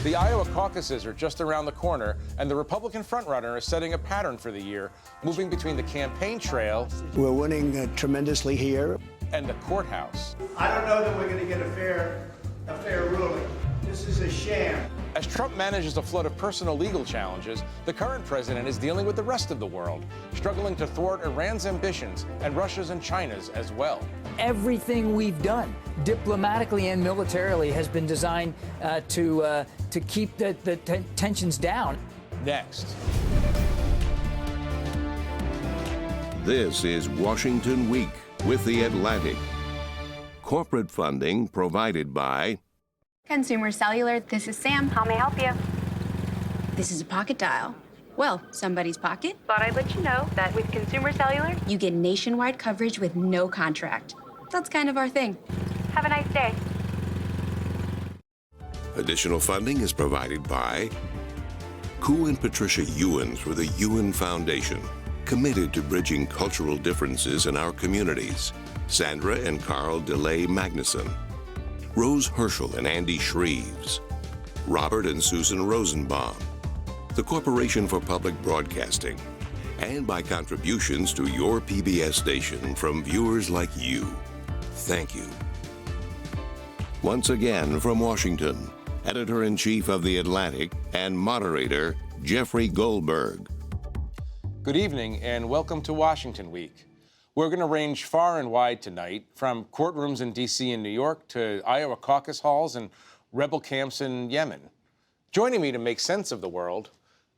The Iowa caucuses are just around the corner, and the Republican frontrunner is setting a pattern for the year, moving between the campaign trail. We're winning tremendously here. And the courthouse. I don't know that we're going to get a fair ruling. This is a sham. As Trump manages a flood of personal legal challenges, the current president is dealing with the rest of the world, struggling to thwart Iran's ambitions and Russia's and China's as well. Everything we've done, diplomatically and militarily, has been designed to keep the tensions down. Next. This is Washington Week with The Atlantic. Corporate funding provided by Consumer Cellular, this is Sam. How may I help you? This is a pocket dial. Well, somebody's pocket. Thought I'd let you know that with Consumer Cellular, you get nationwide coverage with no contract. That's kind of our thing. have a nice day. Additional funding is provided by Koo and Patricia Ewan through the Ewan Foundation, committed to bridging cultural differences in our communities. Sandra and Carl DeLay Magnuson, Rose Herschel and Andy Shreves, Robert and Susan Rosenbaum, the Corporation for Public Broadcasting, and by contributions to your PBS station from viewers like you. Thank you. Once again from Washington, Editor-in-Chief of The Atlantic and moderator, Jeffrey Goldberg. Good evening and welcome to Washington Week. We're going to range far and wide tonight, from courtrooms in D.C. and New York to Iowa caucus halls and rebel camps in Yemen. Joining me to make sense of the world,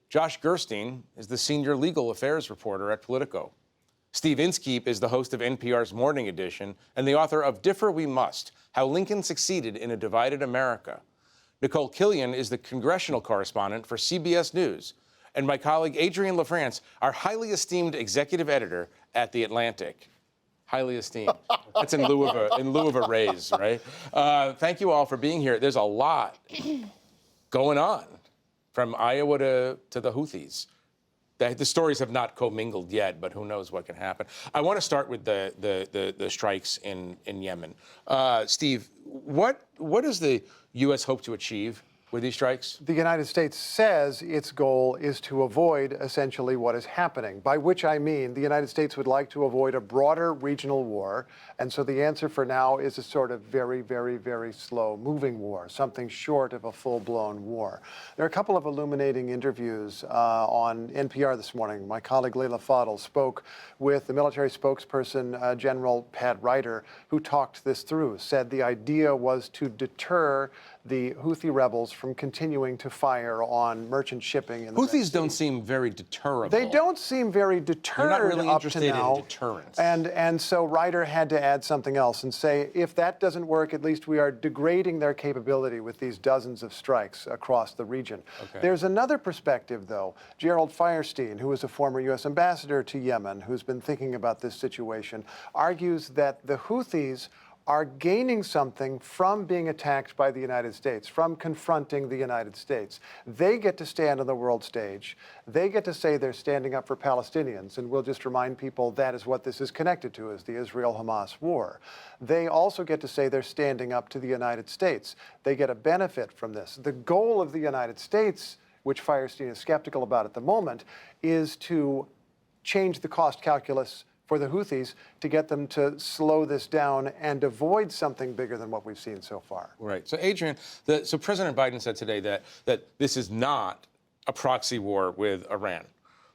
Josh Gerstein is the senior legal affairs reporter at Politico. Steve Inskeep is the host of NPR's Morning Edition and the author of Differ We Must: How Lincoln Succeeded in a Divided America. Nikole Killion is the congressional correspondent for CBS News. And my colleague Adrienne LaFrance, our highly esteemed executive editor at The Atlantic. Highly esteemed. That's in lieu of a raise, right? Thank you all for being here. There's a lot going on, from Iowa to the Houthis. The stories have not commingled yet, but who knows what can happen. I want to start with the strikes in Yemen. Steve, what does the U.S. hope to achieve with these strikes? The United States says its goal is to avoid essentially what is happening, by which I mean the United States would like to avoid a broader regional war. And so the answer for now is a sort of very, very, very slow moving war, something short of a full-blown war. There are a couple of illuminating interviews on NPR this morning. My colleague Leila Fadel spoke with the military spokesperson, General Pat Ryder, who talked this through, said the idea was to deter the Houthi rebels from continuing to fire on merchant shipping in the Houthis don't seem very deterrable. They don't seem very deterred. They're not really up interested to now. in deterrence. And so Ryder had to add something else and say, if that doesn't work, at least we are degrading their capability with these dozens of strikes across the region. Okay. There's another perspective, though. Gerald Fierstein, who is a former U.S. ambassador to Yemen, who's been thinking about this situation, argues that the Houthis are gaining something from being attacked by the United States, from confronting the United States. They get to stand on the world stage. They get to say they're standing up for Palestinians. And we'll just remind people that is what this is connected to, is the Israel-Hamas war. They also get to say they're standing up to the United States. They get a benefit from this. The goal of the United States, which Fierstein is skeptical about at the moment, is to change the cost calculus for the Houthis to get them to slow this down and avoid something bigger than what we've seen so far. Right. So, Adrienne, so President Biden said today that this is not a proxy war with Iran.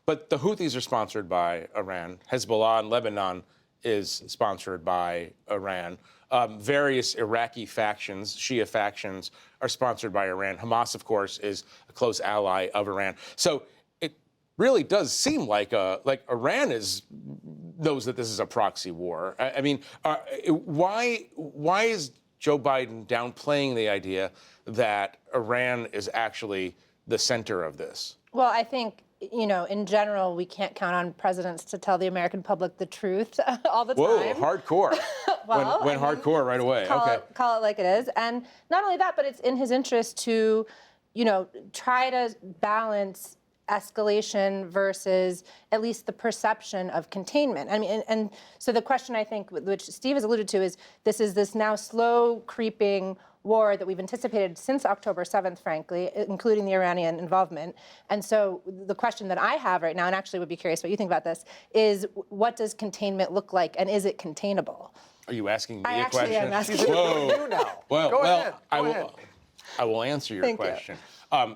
But the Houthis are sponsored by Iran. Hezbollah in Lebanon is sponsored by Iran. Various Iraqi factions, Shia factions, are sponsored by Iran. Hamas, of course, is a close ally of Iran. So it really does seem like Iran knows that this is a proxy war. I mean, why is Joe Biden downplaying the idea that Iran is actually the center of this? Well, I think, in general, we can't count on presidents to tell the American public the truth all the time. Whoa, hardcore. Well, went hardcore right away. Call it like it is. And not only that, but it's in his interest to, try to balance escalation versus at least the perception of containment. I mean, and so the question, I think, which Steve has alluded to, is this now slow creeping war that we've anticipated since October 7th, frankly, including the Iranian involvement. And so the question that I have right now, and actually would be curious what you think about this, is what does containment look like, and is it containable? Are you asking me I a actually question? am asking you now. Go ahead. I will answer your Thank you. question.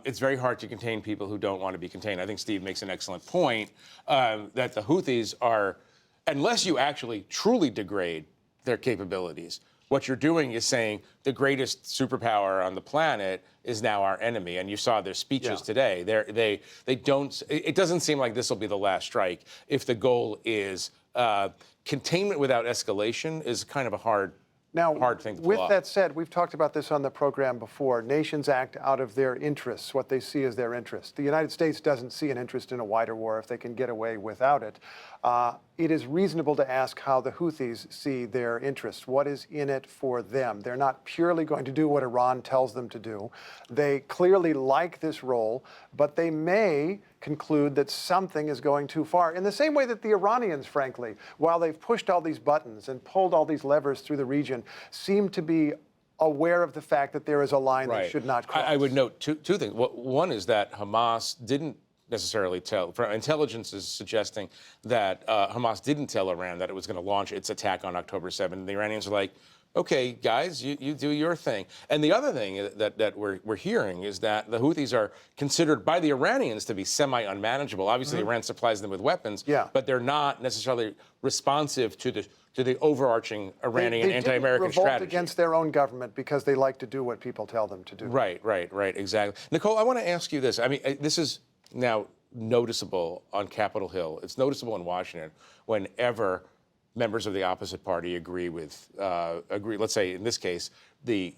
It's very hard to contain people who don't want to be contained. I think Steve makes an excellent point that the Houthis are, unless you actually truly degrade their capabilities, what you're doing is saying the greatest superpower on the planet is now our enemy. And you saw their speeches today. They don't. It doesn't seem like this will be the last strike. If the goal is containment without escalation, is kind of a hard thing to pull with off. that said, we've talked about this on the program before. Nations act out of their interests, what they see as their interests. The United States doesn't see an interest in a wider war if they can get away without it. It is reasonable to ask how the Houthis see their interests. What is in it for them? They're not purely going to do what Iran tells them to do. They clearly like this role, but they may conclude that something is going too far. In the same way that the Iranians, frankly, while they've pushed all these buttons and pulled all these levers through the region, seem to be aware of the fact that there is a line they should not cross. I would note two things. One is that Hamas didn't necessarily tell. Intelligence is suggesting that Hamas didn't tell Iran that it was going to launch its attack on October 7th. The Iranians are like, okay, guys, you do your thing. And the other thing that we're hearing is that the Houthis are considered by the Iranians to be semi-unmanageable. Obviously, Iran supplies them with weapons, but they're not necessarily responsive to the overarching Iranian anti-American revolt strategy. Against their own government because they like to do what people tell them to do. Right, exactly. Nikole, I want to ask you this. I mean, this is now noticeable on Capitol Hill. It's noticeable in Washington whenever members of the opposite party agree, let's say in this case, the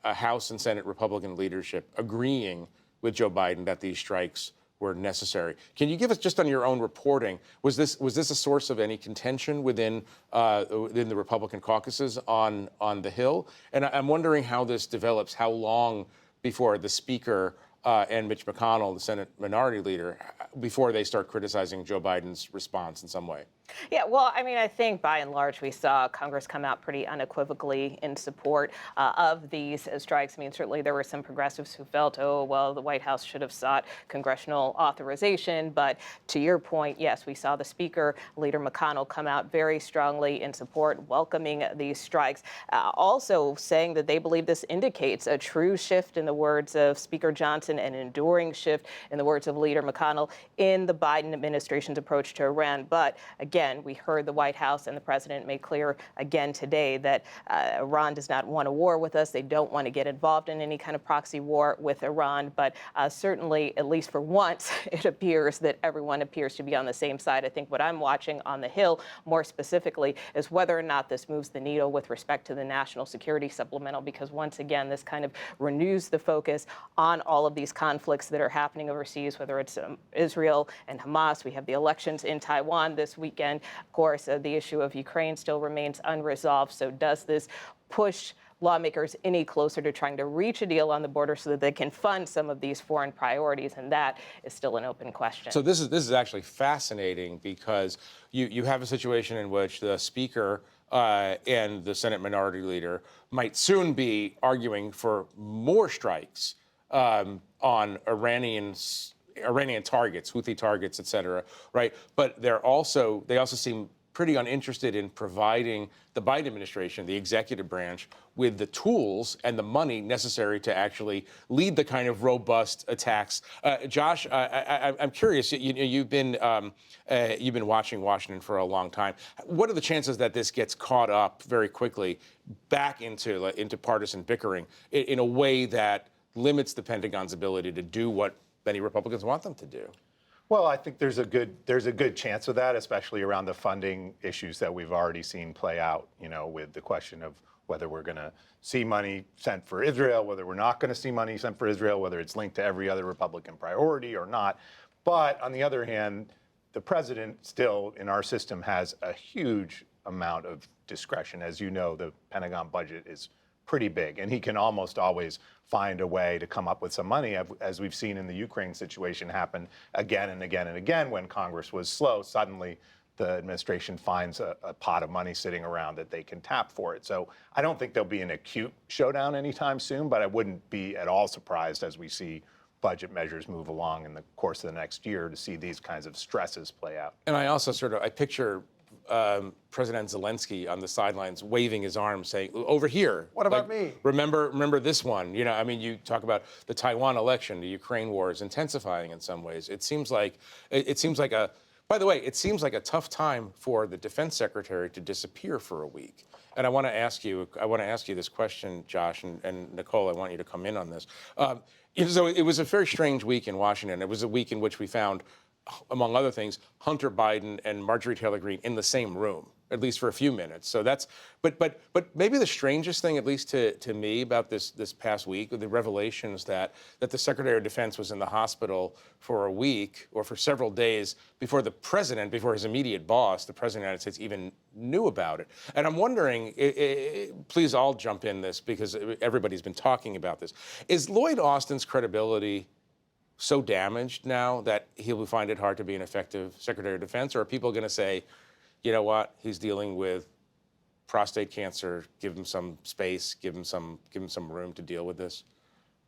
House and Senate Republican leadership agreeing with Joe Biden that these strikes were necessary. Can you give us, just on your own reporting, was this a source of any contention within the Republican caucuses on the Hill? And I'm wondering how this develops, how long before the Speaker and Mitch McConnell, the Senate Minority Leader, before they start criticizing Joe Biden's response in some way? Yeah, well, I mean, I think by and large we saw Congress come out pretty unequivocally in support of these strikes. I mean, certainly there were some progressives who felt, oh, well, the White House should have sought congressional authorization. But to your point, yes, we saw the Speaker, Leader McConnell, come out very strongly in support, welcoming these strikes, also saying that they believe this indicates a true shift, in the words of Speaker Johnson, an enduring shift, in the words of Leader McConnell, in the Biden administration's approach to Iran. But again, we heard the White House and the president make clear again today that Iran does not want a war with us. They don't want to get involved in any kind of proxy war with Iran. But certainly, at least for once, it appears that everyone appears to be on the same side. I think what I'm watching on the Hill, more specifically, is whether or not this moves the needle with respect to the national security supplemental, because once again, this kind of renews the focus on all of these conflicts that are happening overseas, whether it's Israel and Hamas. We have the elections in Taiwan this weekend. Of course, the issue of Ukraine still remains unresolved. So does this push lawmakers any closer to trying to reach a deal on the border so that they can fund some of these foreign priorities? And that is still an open question. So this is actually fascinating, because you have a situation in which the Speaker and the Senate Minority Leader might soon be arguing for more strikes on Iranian targets, Houthi targets, et cetera, right? But they also seem pretty uninterested in providing the Biden administration, the executive branch, with the tools and the money necessary to actually lead the kind of robust attacks. Josh, I'm curious. You've been watching Washington for a long time. What are the chances that this gets caught up very quickly back into partisan bickering in a way that limits the Pentagon's ability to do what many Republicans want them to do? Well, I think there's a good chance of that, especially around the funding issues that we've already seen play out, with the question of whether we're going to see money sent for Israel, whether we're not going to see money sent for Israel, whether it's linked to every other Republican priority or not. But on the other hand, the president still, in our system, has a huge amount of discretion. As you know, the Pentagon budget is pretty big, and he can almost always find a way to come up with some money, as we've seen in the Ukraine situation happen again and again and again. When Congress was slow, suddenly the administration finds a pot of money sitting around that they can tap for it. So I don't think there'll be an acute showdown anytime soon, but I wouldn't be at all surprised as we see budget measures move along in the course of the next year to see these kinds of stresses play out. And I also I picture President Zelensky on the sidelines waving his arms saying, over here. What about me? Remember this one. You know, I mean, you talk about the Taiwan election, the Ukraine war is intensifying in some ways. It seems like by the way, it seems like a tough time for the defense secretary to disappear for a week. And I want to ask you this question, Josh, and Nikole, I want you to come in on this. So it was a very strange week in Washington. It was a week in which we found, among other things, Hunter Biden and Marjorie Taylor Greene in the same room, at least for a few minutes. So that's, but maybe the strangest thing, at least to me, about this past week, the revelations that the Secretary of Defense was in the hospital for a week or for several days before before his immediate boss, the President of the United States, even knew about it. And I'm wondering, please all jump in this because everybody's been talking about this. Is Lloyd Austin's credibility so damaged now that he'll find it hard to be an effective Secretary of Defense? Or are people going to say, you know what, he's dealing with prostate cancer, give him some space, give him some room to deal with this?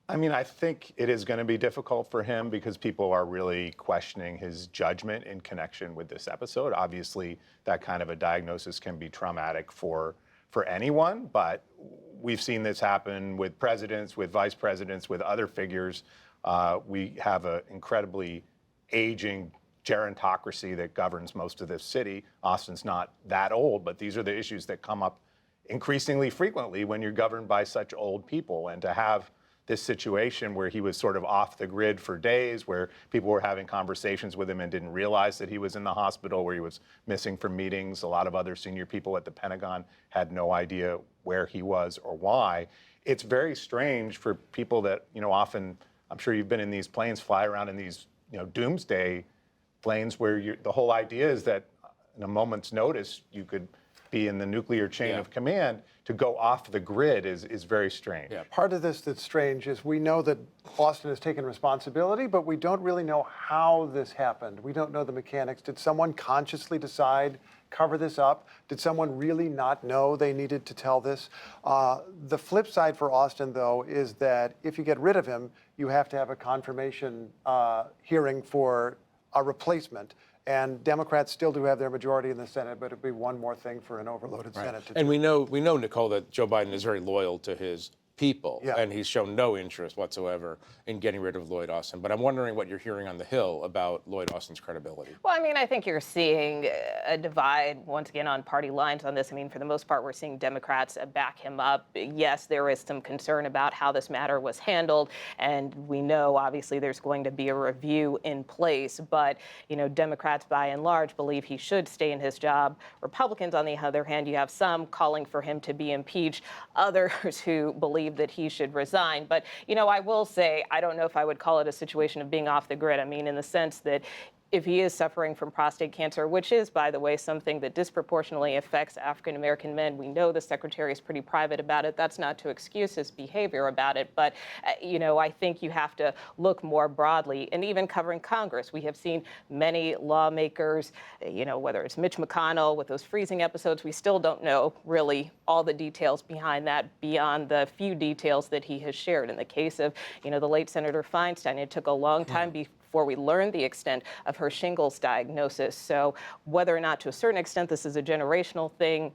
I mean, I think it is going to be difficult for him because people are really questioning his judgment in connection with this episode. Obviously, that kind of a diagnosis can be traumatic for anyone, but we've seen this happen with presidents, with vice presidents, with other figures. We have an incredibly aging gerontocracy that governs most of this city. Austin's not that old, but these are the issues that come up increasingly frequently when you're governed by such old people. And to have this situation where he was sort of off the grid for days, where people were having conversations with him and didn't realize that he was in the hospital, where he was missing from meetings. A lot of other senior people at the Pentagon had no idea where he was or why. It's very strange for people that, often, I'm sure you've been in these planes, fly around in these, doomsday planes where the whole idea is that in a moment's notice, you could be in the nuclear chain of command. To go off the grid is very strange. Yeah. Part of this that's strange is we know that Austin has taken responsibility, but we don't really know how this happened. We don't know the mechanics. Did someone consciously decide, cover this up? Did someone really not know they needed to tell this? The flip side for Austin, though, is that if you get rid of him, you have to have a confirmation hearing for a replacement. And Democrats still do have their majority in the Senate, but it'd be one more thing for an overloaded Senate to do. And we know, Nikole, that Joe Biden is very loyal to his people, and he's shown no interest whatsoever in getting rid of Lloyd Austin. But I'm wondering what you're hearing on the Hill about Lloyd Austin's credibility. Well, I mean, I think you're seeing a divide, once again, on party lines on this. I mean, for the most part, we're seeing Democrats back him up. Yes, there is some concern about how this matter was handled, and we know, obviously, there's going to be a review in place. But, Democrats, by and large, believe he should stay in his job. Republicans, on the other hand, you have some calling for him to be impeached, others who believe that he should resign. But, I will say, I don't know if I would call it a situation of being off the grid. I mean, in the sense that if he is suffering from prostate cancer, which is, by the way, something that disproportionately affects African-American men, we know the secretary is pretty private about it. That's not to excuse his behavior about it. But, I think you have to look more broadly. And even covering Congress, we have seen many lawmakers, whether it's Mitch McConnell with those freezing episodes, we still don't know really all the details behind that beyond the few details that he has shared. In the case of, the late Senator Feinstein, it took a long time before we learned the extent of her shingles diagnosis. So whether or not to a certain extent this is a generational thing,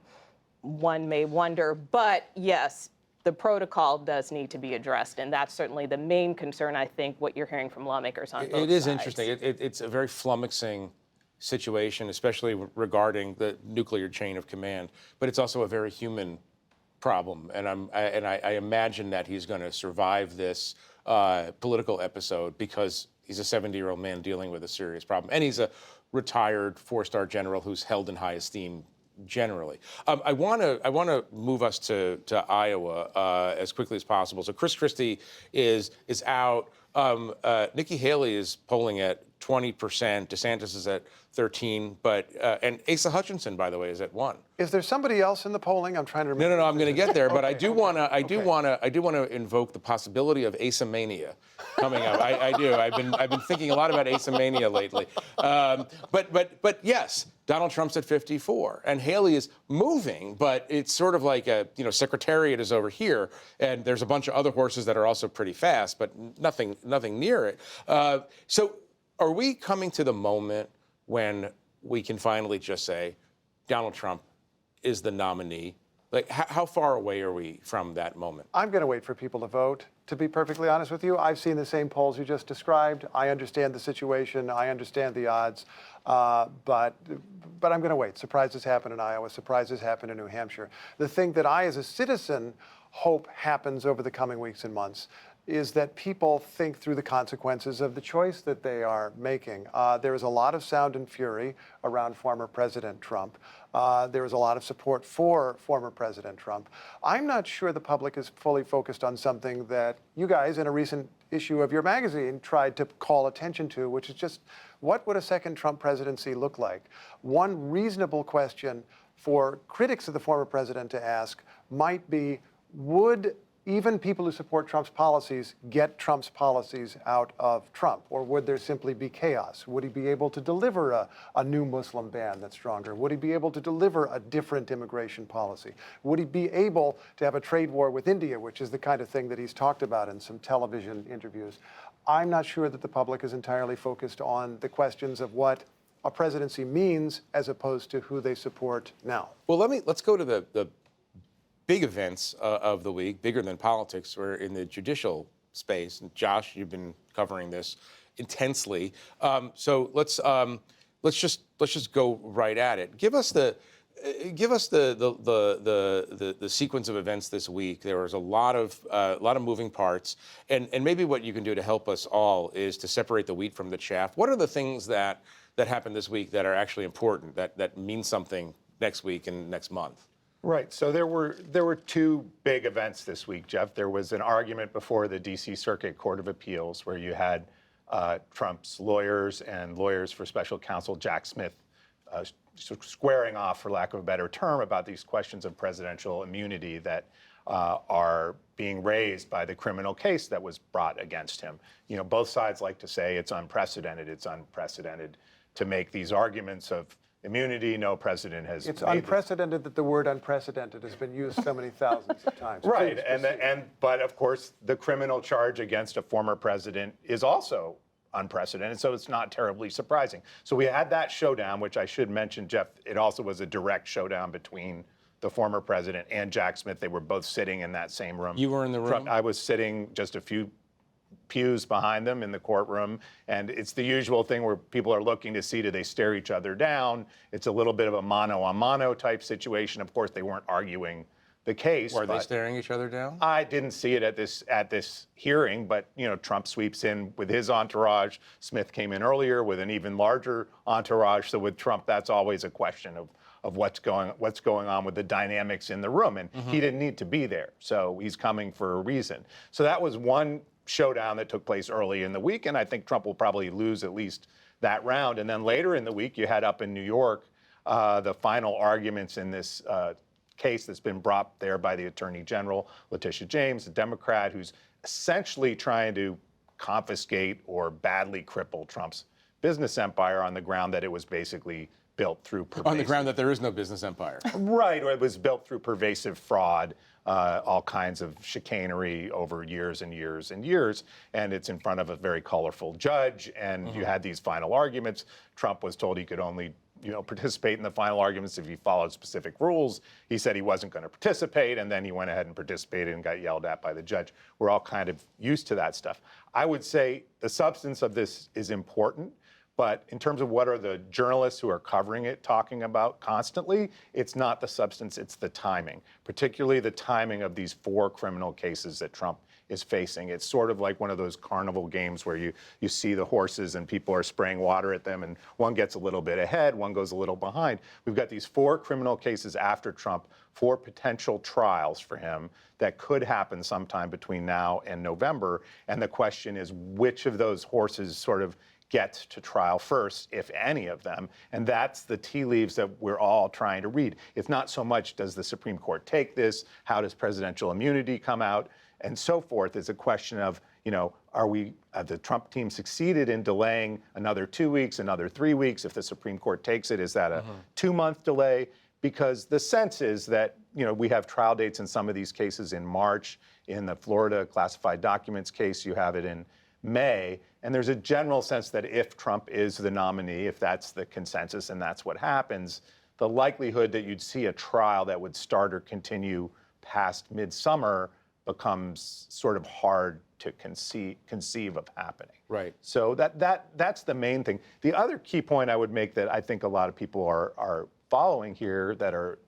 one may wonder. But yes, the protocol does need to be addressed. And that's certainly the main concern, I think, what you're hearing from lawmakers on both sides. It is interesting. It's a very flummoxing situation, especially regarding the nuclear chain of command. But it's also a very human problem. And I imagine that he's going to survive this political episode because he's a 70-year-old man dealing with a serious problem. And he's a retired four-star general who's held in high esteem generally. I want to move us to Iowa as quickly as possible. So Chris Christie is out. Nikki Haley is polling at 20%. DeSantis is at 13%, but and Asa Hutchinson, by the way, is at 1%. Is there somebody else in the polling? I'm trying to remember. No, I'm going to get there, but I do want to. I do Okay. want to invoke the possibility of Asa Mania coming up. I do. I've been thinking a lot about Asa Mania lately. But yes, Donald Trump's at 54, and Haley is moving, but it's sort of like Secretariat is over here, and there's a bunch of other horses that are also pretty fast, but nothing near it. So, are we coming to the moment when we can finally just say Donald Trump is the nominee? Like, how far away are we from that moment? I'm going to wait for people to vote. To be perfectly honest with you, I've seen the same polls you just described. I understand the situation. I understand the odds. But I'm going to wait. Surprises happen in Iowa. Surprises happen in New Hampshire. The thing that I, as a citizen, hope happens over the coming weeks and months is that people think through the consequences of the choice that they are making. There is a lot of sound and fury around former President Trump. There is a lot of support for former President Trump. I'm not sure the public is fully focused on something that you guys, in a recent issue of your magazine, tried to call attention to, which is just, what would a second Trump presidency look like? One reasonable question for critics of the former president to ask might be, would even people who support Trump's policies get Trump's policies out of Trump? Or would there simply be chaos? Would he be able to deliver a new Muslim ban that's stronger? Would he be able to deliver a different immigration policy? Would he be able to have a trade war with India, which is the kind of thing that he's talked about in some television interviews? I'm not sure that the public is entirely focused on the questions of what a presidency means as opposed to who they support now. Well, let's go to the big events of the week, bigger than politics. We're in the judicial space. And Josh, you've been covering this intensely. So let's just go right at it. Give us the sequence of events this week. There was a lot of moving parts, and maybe what you can do to help us all is to separate the wheat from the chaff. What are the things that happened this week that are actually important, that mean something next week and next month? Right. So there were two big events this week, Jeff. There was an argument before the D.C. Circuit Court of Appeals where you had Trump's lawyers and lawyers for special counsel Jack Smith squaring off, for lack of a better term, about these questions of presidential immunity that are being raised by the criminal case that was brought against him. You know, both sides like to say it's unprecedented. It's unprecedented to make these arguments of immunity. No president has. It's unprecedented that the word unprecedented has been used so many thousands of times. Right, but of course the criminal charge against a former president is also unprecedented, so it's not terribly surprising. So we had that showdown, which I should mention, Jeff, it also was a direct showdown between the former president and Jack Smith. They were both sitting in that same room. You were in the room? I was sitting just a few pews behind them in the courtroom, and it's the usual thing where people are looking to see, do they stare each other down? It's a little bit of a mano-a-mano type situation. Of course, they weren't arguing the case. Were they staring each other down? I didn't see it at this hearing, but Trump sweeps in with his entourage. Smith came in earlier with an even larger entourage. So with Trump, that's always a question of what's going on with the dynamics in the room, and he didn't need to be there. So he's coming for a reason. So that was one showdown that took place early in the week, and I think Trump will probably lose at least that round. And then later in the week, you had up in New York the final arguments in this case that's been brought there by the Attorney General, Letitia James, a Democrat who's essentially trying to confiscate or badly cripple Trump's business empire on the ground that it was basically built through pervasive... On the ground that there is no business empire. Right, or it was built through pervasive fraud, all kinds of chicanery over years and years and years, and it's in front of a very colorful judge, and you had these final arguments. Trump was told he could only participate in the final arguments if he followed specific rules. He said he wasn't going to participate, and then he went ahead and participated and got yelled at by the judge. We're all kind of used to that stuff. I would say the substance of this is important, but in terms of what are the journalists who are covering it talking about constantly, it's not the substance, it's the timing, particularly the timing of these 4 criminal cases that Trump is facing. It's sort of like one of those carnival games where you see the horses and people are spraying water at them, and one gets a little bit ahead, one goes a little behind. We've got these 4 criminal cases after Trump, 4 potential trials for him that could happen sometime between now and November. And the question is, which of those horses sort of get to trial first, if any of them. And that's the tea leaves that we're all trying to read. It's not so much does the Supreme Court take this, how does presidential immunity come out, and so forth. It's a question of, are we, the Trump team succeeded in delaying another 2 weeks, another 3 weeks? If the Supreme Court takes it, is that a 2-month delay? Because the sense is that, we have trial dates in some of these cases in March. In the Florida classified documents case, you have it in May. And there's a general sense that if Trump is the nominee, if that's the consensus and that's what happens, the likelihood that you'd see a trial that would start or continue past midsummer becomes sort of hard to conceive of happening. Right. So that's the main thing. The other key point I would make that I think a lot of people are following here that are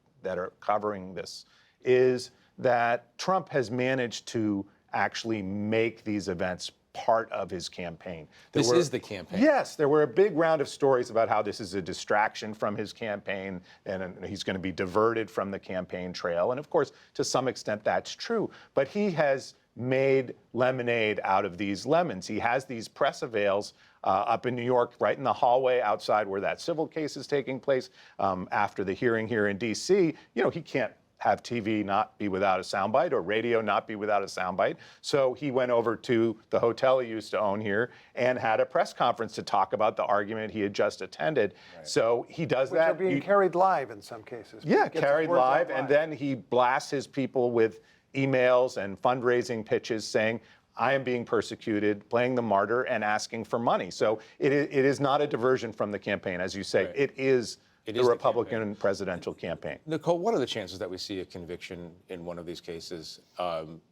covering this is that Trump has managed to actually make these events part of his campaign. This is the campaign. Yes, there were a big round of stories about how this is a distraction from his campaign and he's going to be diverted from the campaign trail. And of course, to some extent, that's true. But he has made lemonade out of these lemons. He has these press avails up in New York, right in the hallway outside where that civil case is taking place. After the hearing here in D.C., he can't have TV not be without a soundbite or radio not be without a soundbite. So he went over to the hotel he used to own here and had a press conference to talk about the argument he had just attended. Right. So he does Which that. Are being carried live in some cases. Yeah, carried live. And then he blasts his people with emails and fundraising pitches saying, I am being persecuted, playing the martyr and asking for money. So it is not a diversion from the campaign. As you say, right. It is the Republican presidential campaign. Nikole, what are the chances that we see a conviction in one of these cases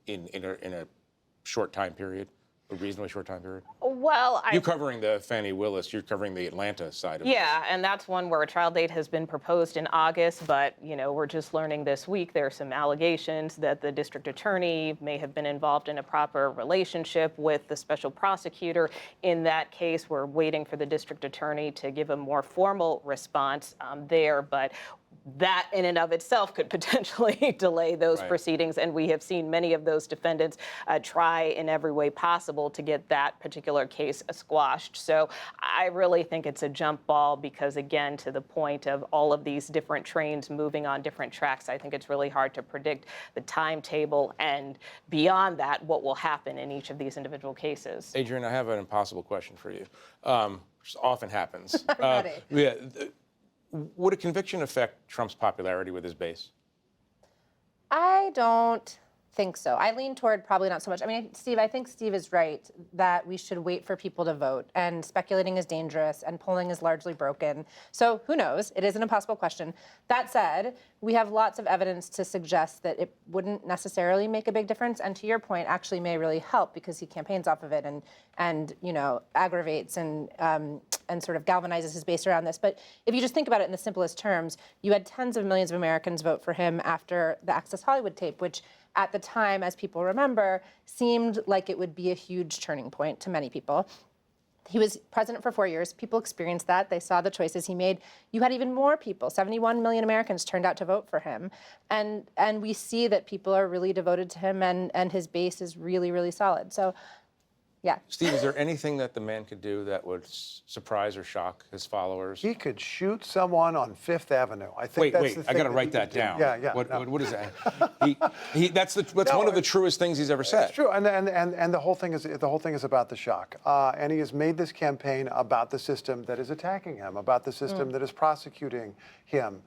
in a short time period, a reasonably short time period? Well, You're covering the Fani Willis, you're covering the Atlanta side of it. Yeah, and that's one where a trial date has been proposed in August, but, we're just learning this week there are some allegations that the district attorney may have been involved in a proper relationship with the special prosecutor. In that case, we're waiting for the district attorney to give a more formal response there, but that in and of itself could potentially delay those proceedings. And we have seen many of those defendants try in every way possible to get that particular case squashed. So I really think it's a jump ball because, again, to the point of all of these different trains moving on different tracks, I think it's really hard to predict the timetable and beyond that, what will happen in each of these individual cases. Adrienne, I have an impossible question for you, which often happens. Would a conviction affect Trump's popularity with his base? I don't think so. I lean toward probably not so much. I mean, Steve, I think Steve is right that we should wait for people to vote, and speculating is dangerous and polling is largely broken. So who knows? It is an impossible question. That said, we have lots of evidence to suggest that it wouldn't necessarily make a big difference, and to your point, actually may really help because he campaigns off of it and aggravates and sort of galvanizes his base around this. But if you just think about it in the simplest terms, you had tens of millions of Americans vote for him after the Access Hollywood tape, which at the time, as people remember, seemed like it would be a huge turning point to many people. He was president for 4 years. People experienced that. They saw the choices he made. You had even more people. 71 million Americans turned out to vote for him. And we see that people are really devoted to him and his base is really, really solid. So, yeah. Steve, is there anything that the man could do that would surprise or shock his followers? He could shoot someone on Fifth Avenue. I think that's the thing. I got to write that down. Yeah. What is that? That's one of the truest things he's ever said. It's true, and the whole thing is about the shock. And he has made this campaign about the system that is attacking him, about the system that is prosecuting him,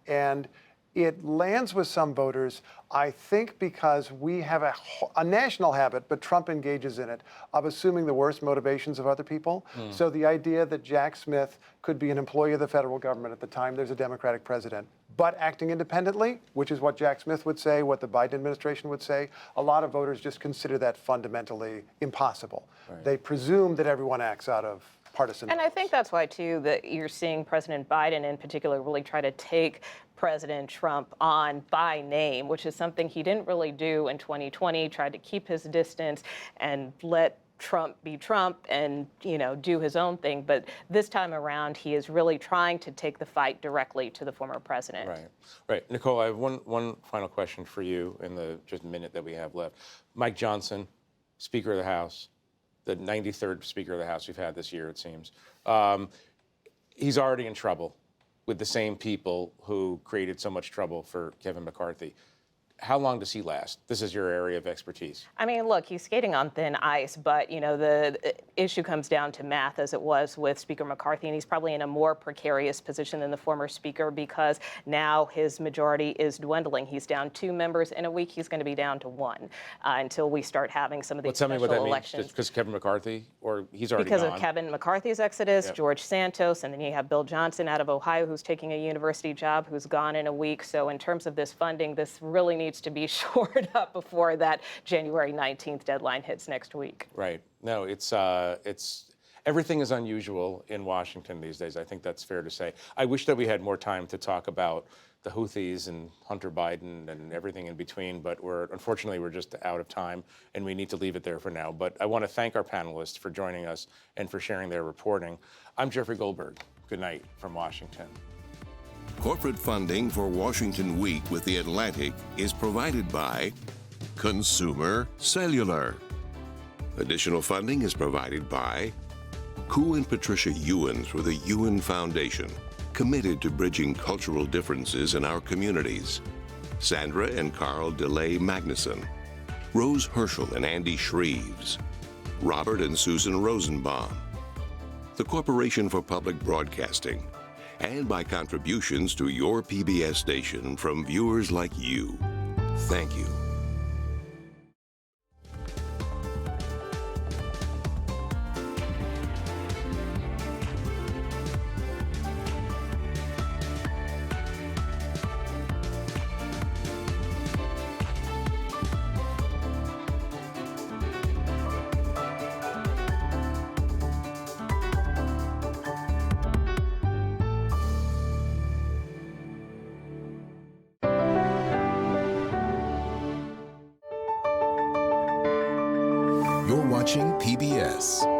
and it lands with some voters, I think, because we have a national habit, but Trump engages in it, of assuming the worst motivations of other people. So the idea that Jack Smith could be an employee of the federal government at the time there's a Democratic president, but acting independently, which is what Jack Smith would say, what the Biden administration would say, a lot of voters just consider that fundamentally impossible. Right. They presume that everyone acts out of partisan. And I think that's why, too, that you're seeing President Biden in particular really try to take President Trump on by name, which is something he didn't really do in 2020, tried to keep his distance and let Trump be Trump and, do his own thing. But this time around, he is really trying to take the fight directly to the former president. Right. Nikole, I have one final question for you in the just minute that we have left. Mike Johnson, Speaker of the House, the 93rd Speaker of the House we've had this year, it seems. He's already in trouble with the same people who created so much trouble for Kevin McCarthy. How long does he last? This is your area of expertise. I mean, look, he's skating on thin ice, but, you know, the issue comes down to math, as it was with Speaker McCarthy, and he's probably in a more precarious position than the former speaker because now his majority is dwindling. He's down 2 members in a week. He's going to be down to 1 until we start having some of these special elections. Tell me what that means, just because Kevin McCarthy, or he's already because gone? Of Kevin McCarthy's exodus, Yep. George Santos, and then you have Bill Johnson out of Ohio, who's taking a university job, who's gone in a week. So in terms of this funding, this really needs to be shored up before that January 19th deadline hits next week. Right. No, it's everything is unusual in Washington these days. I think that's fair to say. I wish that we had more time to talk about the Houthis and Hunter Biden and everything in between, but unfortunately we're just out of time and we need to leave it there for now. But I want to thank our panelists for joining us and for sharing their reporting. I'm Jeffrey Goldberg. Good night from Washington. Corporate funding for Washington Week with The Atlantic is provided by Consumer Cellular. Additional funding is provided by Ku and Patricia Ewens for the Ewen Foundation, committed to bridging cultural differences in our communities. Sandra and Carl DeLay Magnuson, Rose Herschel and Andy Shreves, Robert and Susan Rosenbaum, the Corporation for Public Broadcasting, and by contributions to your PBS station from viewers like you. Thank you. You're watching PBS.